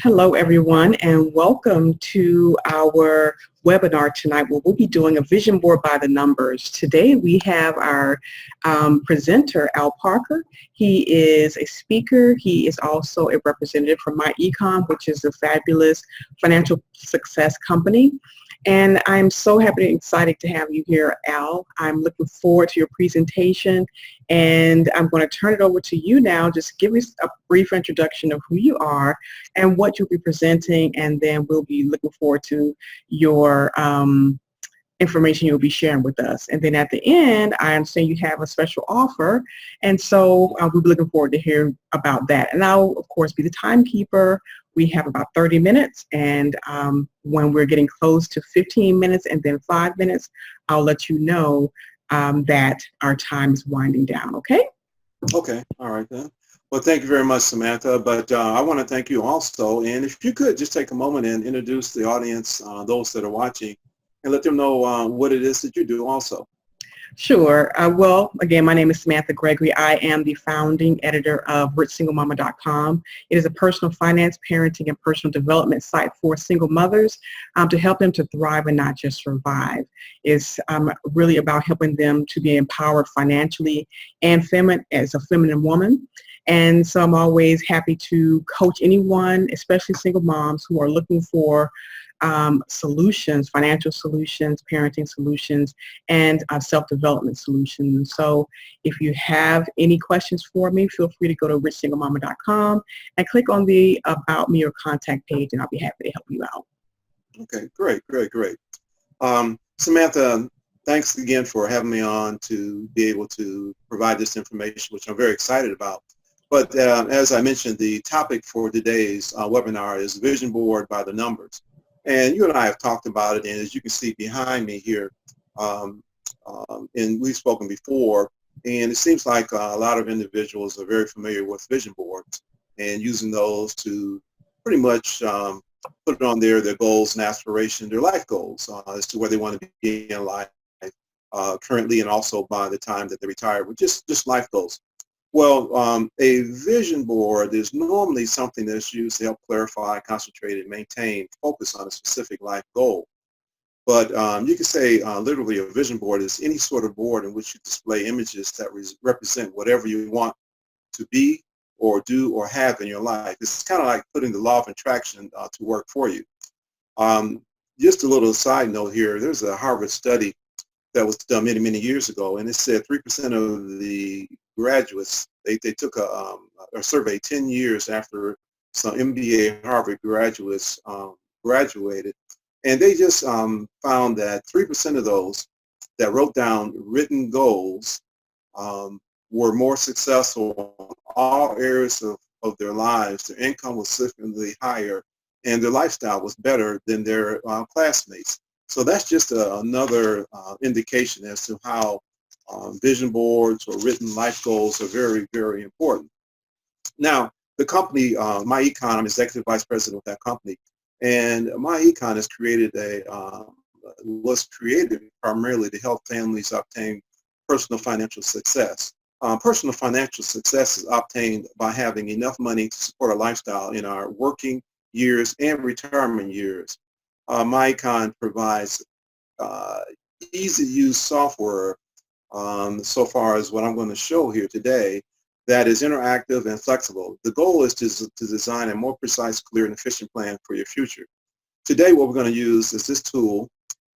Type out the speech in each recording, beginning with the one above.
Hello, everyone, and welcome to our webinar tonight where we'll be doing a vision board by the numbers. Today we have our presenter, Al Parker. He is a speaker. He is also a representative from MyEcon, which is a fabulous financial success company. And I'm so happy and excited to have you here, Al. I'm looking forward to your presentation, and I'm going to turn it over to you now. Just give us a brief introduction of who you are and what you'll be presenting, and then we'll be looking forward to your information you'll be sharing with us. And then at the end, I understand you have a special offer, and so we'll be looking forward to hearing about that. And I'll, of course, be the timekeeper. We have about 30 minutes, and when we're getting close to 15 minutes and then 5 minutes, I'll let you know that our time is winding down, okay? Okay, all right then. Well, thank you very much, Samantha, but I want to thank you also, and if you could just take a moment and introduce the audience, those that are watching, and let them know what it is that you do also. Sure. Well, again, my name is Samantha Gregory. I am the founding editor of richsinglemama.com. It is a personal finance, parenting, and personal development site for single mothers to help them to thrive and not just survive. It's really about helping them to be empowered financially and feminine as a feminine woman. And so I'm always happy to coach anyone, especially single moms who are looking for solutions, financial solutions, parenting solutions, and self-development solutions. So if you have any questions for me, feel free to go to richsinglemama.com and click on the About Me or Contact page, and I'll be happy to help you out. Okay, great. Samantha, thanks again for having me on to be able to provide this information, which I'm very excited about. But as I mentioned, the topic for today's webinar is Vision Board by the Numbers. And you and I have talked about it, and as you can see behind me here, and we've spoken before, and it seems like a lot of individuals are very familiar with vision boards and using those to pretty much put on their goals and aspirations, their life goals as to where they want to be in life currently and also by the time that they retire, with just life goals. Well, a vision board is normally something that's used to help clarify, concentrate, and maintain focus on a specific life goal. But you can say literally a vision board is any sort of board in which you display images that represent whatever you want to be or do or have in your life. It's kind of like putting the law of attraction to work for you. Just a little side note here, there's a Harvard study that was done many years ago, and it said 3% of the graduates, they took a survey 10 years after some MBA Harvard graduates graduated, and they just found that 3% of those that wrote down written goals were more successful in all areas of their lives. Their income was significantly higher, and their lifestyle was better than their classmates. So that's just another indication as to how vision boards or written life goals are very important. Now, the company, MyEcon, I'm executive vice president of that company, and MyEcon has created was created primarily to help families obtain personal financial success. Personal financial success is obtained by having enough money to support a lifestyle in our working years and retirement years. MyEcon provides easy-to-use software so far as what I'm going to show here today that is interactive and flexible. The goal is to design a more precise, clear, and efficient plan for your future. Today, what we're going to use is this tool,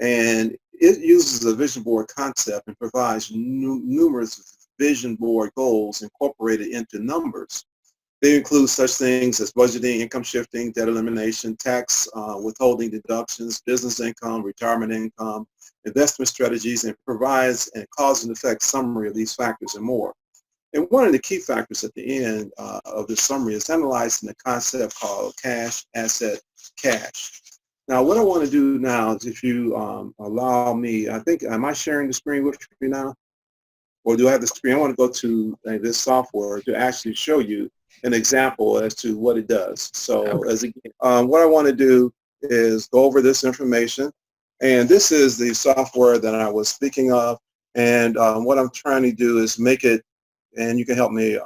and it uses a vision board concept and provides numerous vision board goals incorporated into numbers. They include such things as budgeting, income shifting, debt elimination, tax withholding deductions, business income, retirement income, investment strategies, and provides a cause and effect summary of these factors and more. And one of the key factors at the end of this summary is analyzing the concept called cash, asset, cash. Now, what I want to do now is, if you allow me, I think, am I sharing the screen with you now? Or do I have the screen? I want to go to this software to actually show you an example as to what it does. So Okay. what I want to do is go over this information, and this is the software that I was speaking of, and what I'm trying to do is make it, and you can help me,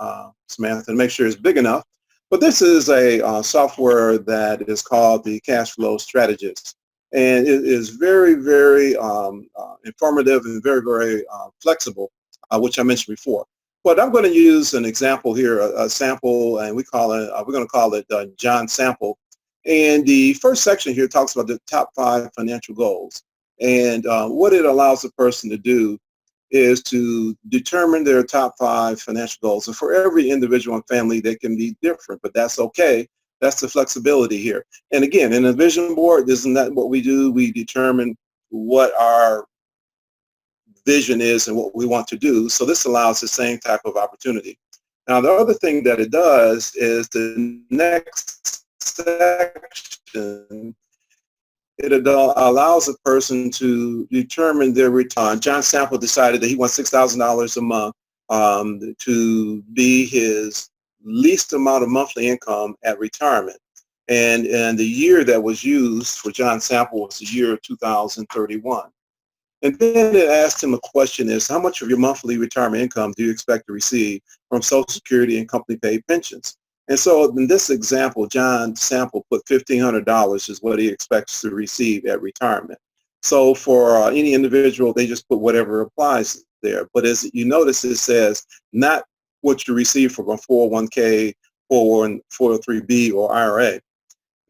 Samantha, to make sure it's big enough, But this is a software that is called the Cash Flow Strategist. And it is very, very informative and very, very flexible, which I mentioned before. But I'm going to use an example here, a sample, and we're going to call it John Sample. And the first section here talks about the top 5 financial goals. And what it allows a person to do is to determine their top 5 financial goals. And for every individual and family, they can be different, but that's okay. That's the flexibility here. And again, in a vision board, isn't that what we do? We determine what our vision is and what we want to do. So this allows the same type of opportunity. Now, the other thing that it does is the next section, it allows a person to determine their return. John Sample decided that he wants $6,000 a month to be his least amount of monthly income at retirement. And the year that was used for John Sample was the year of 2031. And then it asked him a question is, how much of your monthly retirement income do you expect to receive from Social Security and company paid pensions? And so in this example, John Sample put $1,500 is what he expects to receive at retirement. So for any individual, they just put whatever applies there. But as you notice, it says not what you receive from a 401k, 403b, or IRA.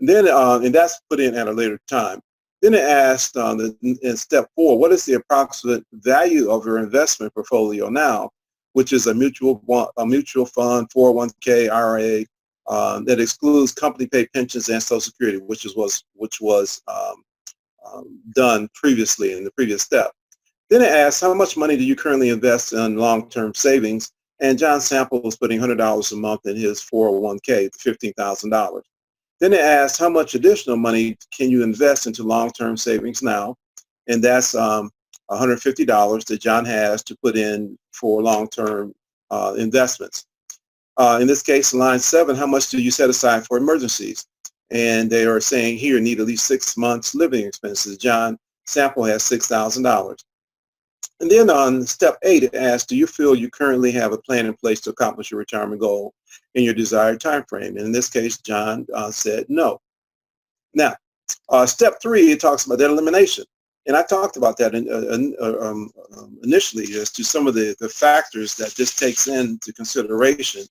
And then, and that's put in at a later time. Then it asked in step 4, what is the approximate value of your investment portfolio now, which is a mutual fund, 401k, IRA, that excludes company paid pensions and Social Security, which was done previously in the previous step. Then it asks, how much money do you currently invest in long-term savings? And John Sample was putting $100 a month in his 401k, $15,000. Then it asks, how much additional money can you invest into long-term savings now? And that's $150 that John has to put in for long-term investments. In this case, line 7, how much do you set aside for emergencies? And they are saying here, need at least 6 months living expenses. John Sample has $6,000. And then on step 8, it asks, do you feel you currently have a plan in place to accomplish your retirement goal in your desired time frame? And in this case, John said no. Now, step 3, it talks about debt elimination. And I talked about that initially as to some of the factors that this takes into consideration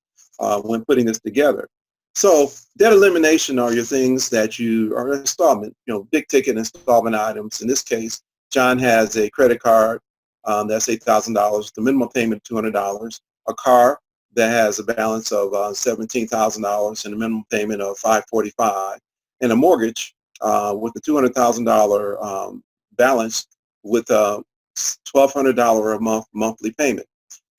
when putting this together. So debt elimination are your things that you are installment, big ticket installment items. In this case, John has a credit card that's $8,000, the minimum payment $200, a car that has a balance of $17,000 and a minimum payment of $545, and a mortgage with a $200,000 balance with a $1,200 a month monthly payment.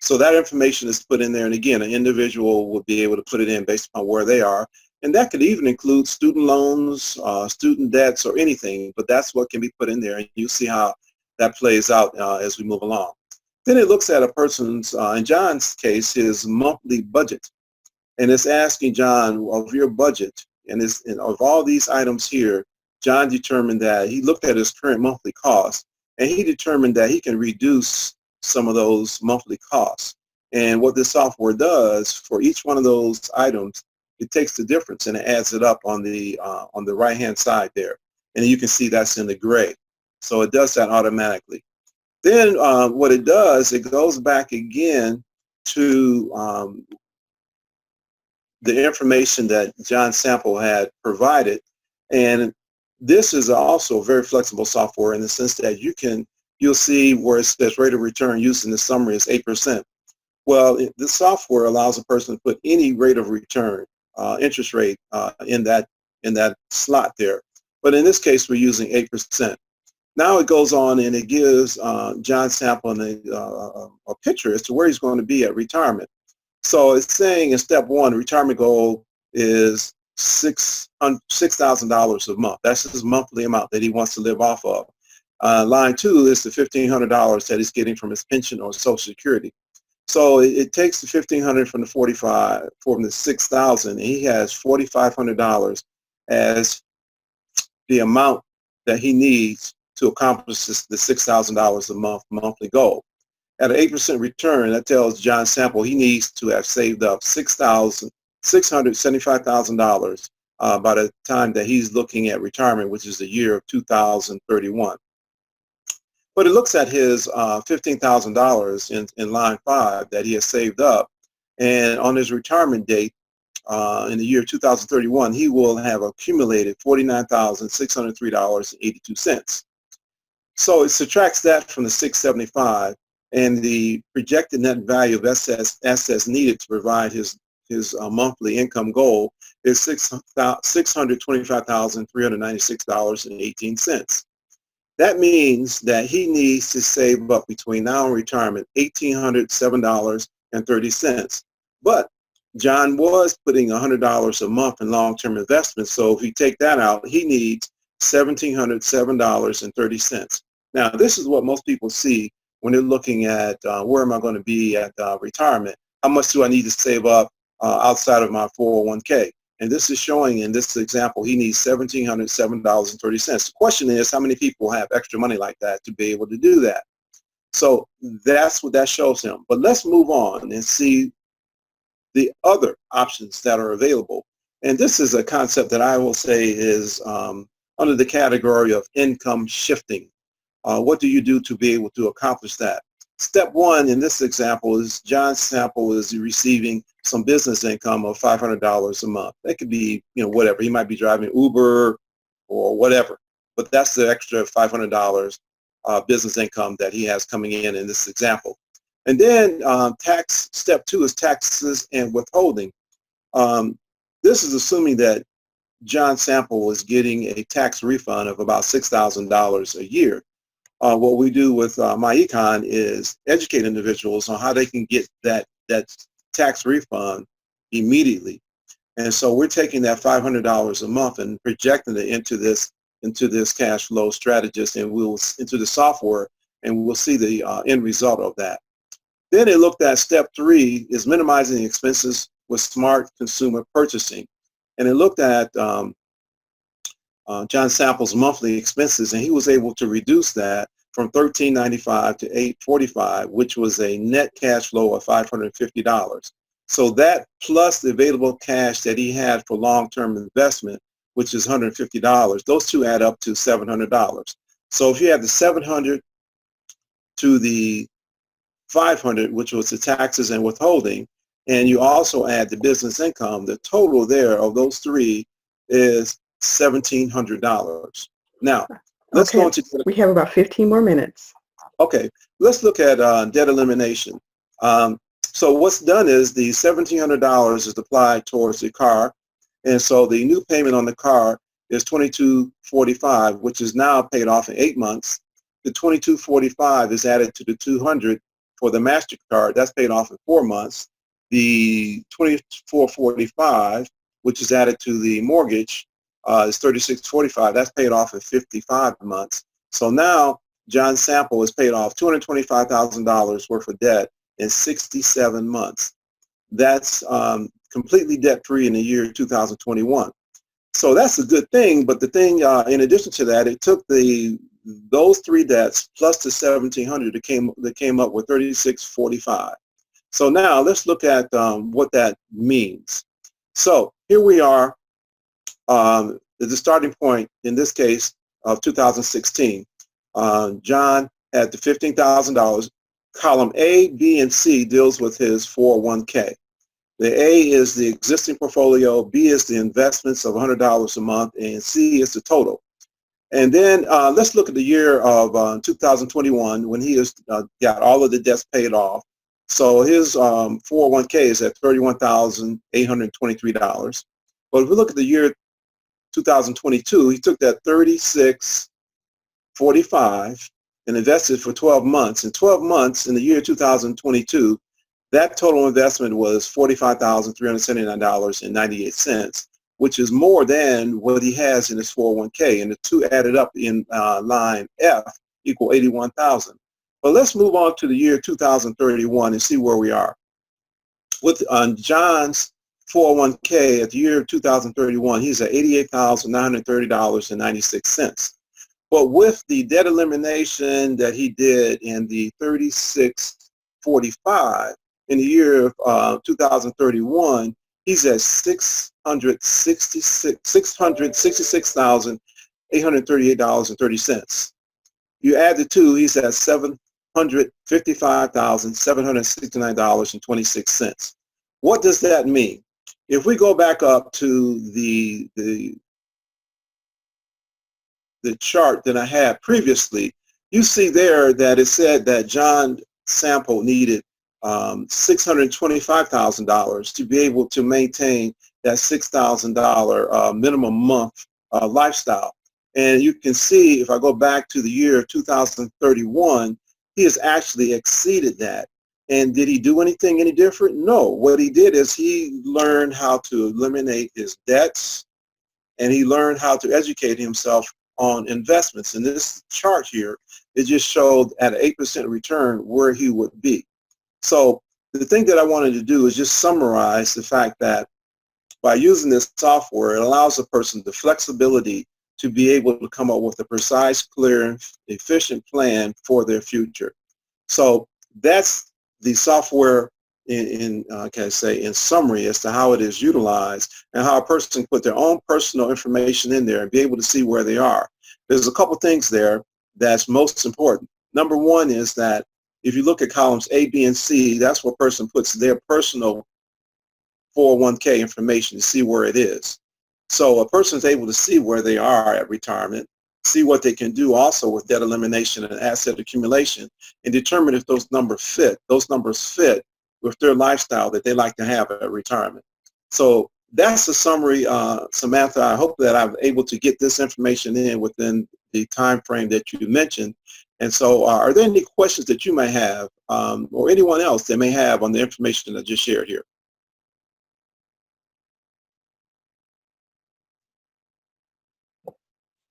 So that information is put in there, and again, an individual will be able to put it in based upon where they are, and that could even include student loans, student debts, or anything, but that's what can be put in there, and you see how that plays out as we move along. Then it looks at a person's, in John's case, his monthly budget, and it's asking John, of your budget, and of all these items here, John determined that he looked at his current monthly costs, and he determined that he can reduce some of those monthly costs. And what this software does for each one of those items, it takes the difference and it adds it up on the right-hand side there, and you can see that's in the gray. So it does that automatically. Then what it does, it goes back again to the information that John Sample had provided. And this is also very flexible software in the sense that you'll see where it says rate of return used in the summary is 8%. Well, this software allows a person to put any rate of return, interest rate in that slot there. But in this case, we're using 8%. Now it goes on and it gives John Sample a picture as to where he's going to be at retirement. So it's saying in step 1, retirement goal is $6,000 a month. That's his monthly amount that he wants to live off of. Line 2 is the $1,500 that he's getting from his pension or Social Security. So it takes the $1,500 from the $6,000, and he has $4,500 as the amount that he needs to accomplish the $6,000 a month monthly goal. At an 8% return, that tells John Sample he needs to have saved up $6,000 $675,000 by the time that he's looking at retirement, which is the year of 2031. But it looks at his $15,000 in line 5 that he has saved up, and on his retirement date in the year 2031, he will have accumulated $49,603.82. So it subtracts that from the 675, and the projected net value of assets needed to provide his monthly income goal is $625,396.18. That means that he needs to save up between now and retirement $1,807.30. But John was putting $100 a month in long-term investments, so if you take that out, he needs $1,707.30. Now, this is what most people see when they're looking at where am I going to be at retirement? How much do I need to save up outside of my 401k? And this is showing in this example, he needs $1,707.30. The question is, how many people have extra money like that to be able to do that? So that's what that shows him. But let's move on and see the other options that are available. And this is a concept that I will say is under the category of income shifting. What do you do to be able to accomplish that? Step one in this example is John Sample is receiving some business income of $500 a month. That could be, whatever. He might be driving Uber or whatever, but that's the extra $500 business income that he has coming in this example. And then step two is taxes and withholding. This is assuming that John Sample is getting a tax refund of about $6,000 a year. What we do with MyEcon is educate individuals on how they can get that tax refund immediately. And so we're taking that $500 a month and projecting it into this cash flow strategist, and into the software, and we'll see the end result of that. Then it looked at step three is minimizing the expenses with smart consumer purchasing. And it looked at John Sample's monthly expenses, and he was able to reduce that from $1,395 to $845, which was a net cash flow of $550. So that plus the available cash that he had for long-term investment, which is $150, those two add up to $700. So if you add the $700 to the $500, which was the taxes and withholding, and you also add the business income, the total there of those three is $1,700. Now, let's go into. We have about 15 more minutes. Okay, let's look at debt elimination. So what's done is the $1,700 is applied towards the car, and so the new payment on the car is $2,245, which is now paid off in 8 months. The $2,245 is added to the $200 for the MasterCard. That's paid off in 4 months. The $2,445, which is added to the mortgage, is $3,645. That's paid off in 55 months. So now John Sample has paid off $225,000 worth of debt in 67 months. That's completely debt-free in the year 2021. So that's a good thing. But the thing, in addition to that, it took those three debts plus the $1,700 that came up with $3,645. So now let's look at what that means. So here we are at the starting point, in this case, of 2016. John had the $15,000. Column A, B, and C deals with his 401k. The A is the existing portfolio, B is the investments of $100 a month, and C is the total. And then let's look at the year of 2021 when he has got all of the debts paid off. So his 401k is at $31,823. But if we look at the year 2022, he took that $36,45 and invested for 12 months. In 12 months, in the year 2022, that total investment was $45,379.98, which is more than what he has in his 401k. And the two added up in line F equal $81,000. But let's move on to the year 2031 and see where we are. With John's 401k at the year 2031, he's at $88,930.96. But with the debt elimination that he did in the $36,45 in the year of 2031, he's at $666,838.30. You add the two, he's at $755,769.26. What does that mean? If we go back up to the chart that I had previously, you see there that it said that John Sample needed $625,000 to be able to maintain that $6,000 minimum month lifestyle. And you can see, if I go back to the year 2031, he has actually exceeded that. And did he do anything any different? No. What he did is he learned how to eliminate his debts, and he learned how to educate himself on investments. And this chart here, it just showed at an 8% return where he would be. So the thing that I wanted to do is just summarize the fact that by using this software, it allows a person the flexibility to be able to come up with a precise, clear, efficient plan for their future. So that's the software in summary as to how it is utilized and how a person can put their own personal information in there and be able to see where they are. There's a couple things there that's most important. Number one is that if you look at columns A, B, and C, that's where a person puts their personal 401k information to see where it is. So a person is able to see where they are at retirement, see what they can do also with debt elimination and asset accumulation, and determine if those numbers fit with their lifestyle that they like to have at retirement. So that's the summary, Samantha. I hope that I'm able to get this information in within the time frame that you mentioned. And so are there any questions that you may have or anyone else that may have on the information I just shared here?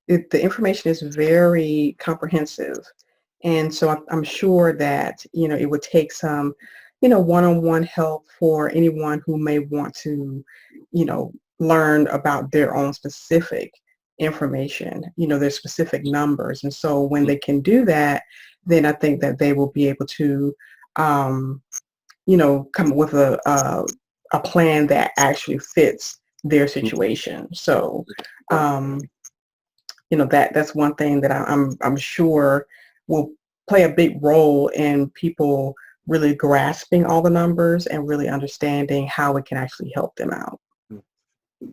The information is very comprehensive. And so I'm sure that, it would take some, one-on-one help for anyone who may want to, learn about their own specific information, their specific numbers. And so when they can do that, then I think that they will be able to, come up with a plan that actually fits their situation. So, that's one thing that I'm sure will play a big role in people really grasping all the numbers and really understanding how it can actually help them out.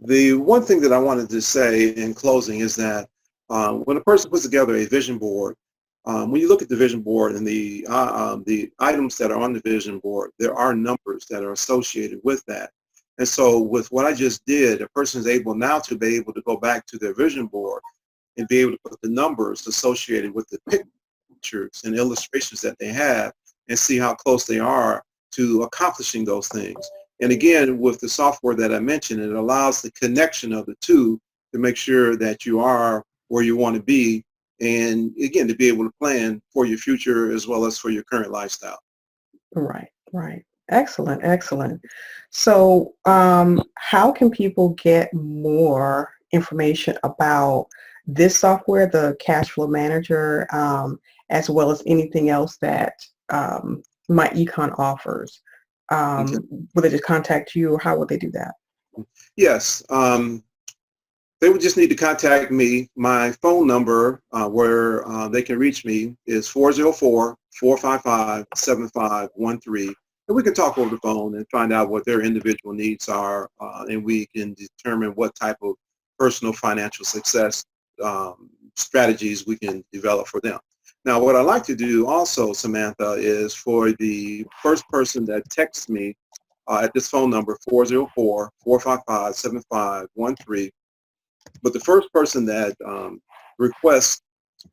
The one thing that I wanted to say in closing is that when a person puts together a vision board, when you look at the vision board and the items that are on the vision board, there are numbers that are associated with that. And so with what I just did, a person is able now to be able to go back to their vision board and be able to put the numbers associated with the pictures and illustrations that they have and see how close they are to accomplishing those things. And again, with the software that I mentioned, it allows the connection of the two to make sure that you are where you want to be, and again, to be able to plan for your future as well as for your current lifestyle. Right, right. Excellent, excellent. So how can people get more information about this software, the Cash Flow Manager, as well as anything else that MyEcon offers? Okay. Will they just contact you, or how would they do that? Yes. They would just need to contact me. My phone number where they can reach me is 404-455-7513. And we can talk over the phone and find out what their individual needs are, and we can determine what type of personal financial success strategies we can develop for them. Now, what I like to do also, Samantha, is for the first person that texts me at this phone number, 404-455-7513, but the first person that requests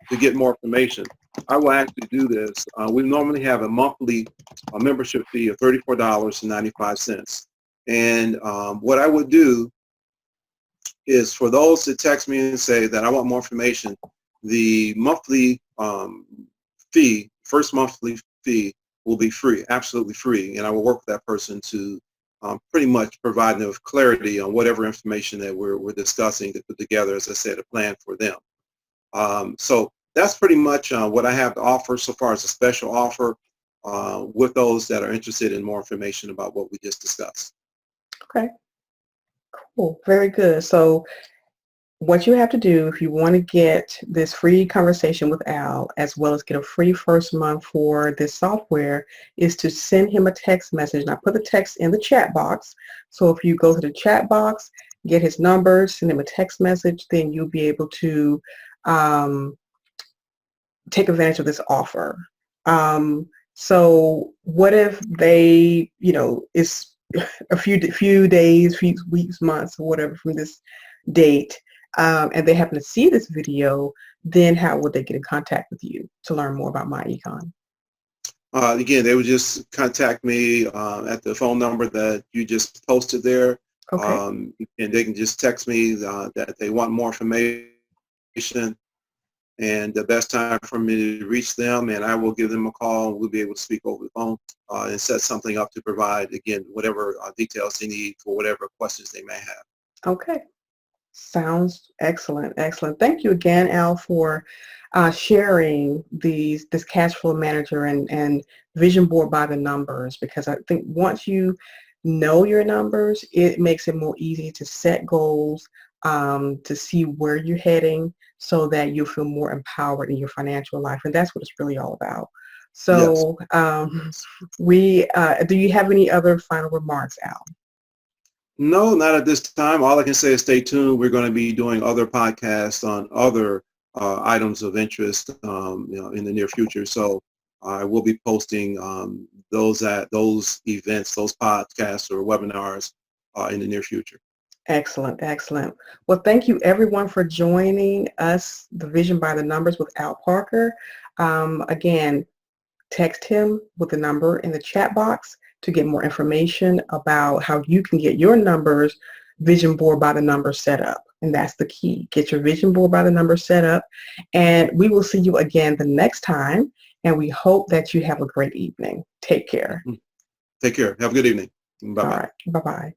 to get more information, I will actually do this. We normally have a monthly membership fee of $34.95. And what I would do is for those that text me and say that I want more information, the monthly fee, first monthly fee will be free, absolutely free. And I will work with that person to pretty much provide them with clarity on whatever information that we're discussing to put together, as I said, a plan for them. So that's pretty much what I have to offer so far as a special offer with those that are interested in more information about what we just discussed. Okay. Cool. Very good. So what you have to do if you want to get this free conversation with Al, as well as get a free first month for this software, is to send him a text message. And I put the text in the chat box. So if you go to the chat box, get his number, send him a text message, then you'll be able to um, take advantage of this offer. So what if they, it's a few days, few weeks, months, or whatever from this date, and they happen to see this video, then how would they get in contact with you to learn more about MyEcon? Again, they would just contact me at the phone number that you just posted there, Okay, and they can just text me that they want more information and the best time for me to reach them, and I will give them a call, and we'll be able to speak over the phone and set something up to provide, again, whatever details they need for whatever questions they may have. okay. Sounds excellent, excellent. Thank you again, Al, for sharing this cash flow manager and vision board by the numbers, because I think once you know your numbers, it makes it more easy to set goals, to see where you're heading so that you feel more empowered in your financial life. And that's what it's really all about. Yes. So do you have any other final remarks, Al? No, not at this time. All I can say is stay tuned. We're going to be doing other podcasts on other items of interest, in the near future. So I will be posting those events, those podcasts or webinars in the near future. Excellent, excellent. Well, thank you everyone for joining us, the Vision by the Numbers with Al Parker. Again, text him with the number in the chat box to get more information about how you can get your numbers, vision board by the numbers set up. And that's the key. Get your vision board by the numbers set up. And we will see you again the next time. And we hope that you have a great evening. Take care. Take care. Have a good evening. All Bye-bye. right. Bye-bye.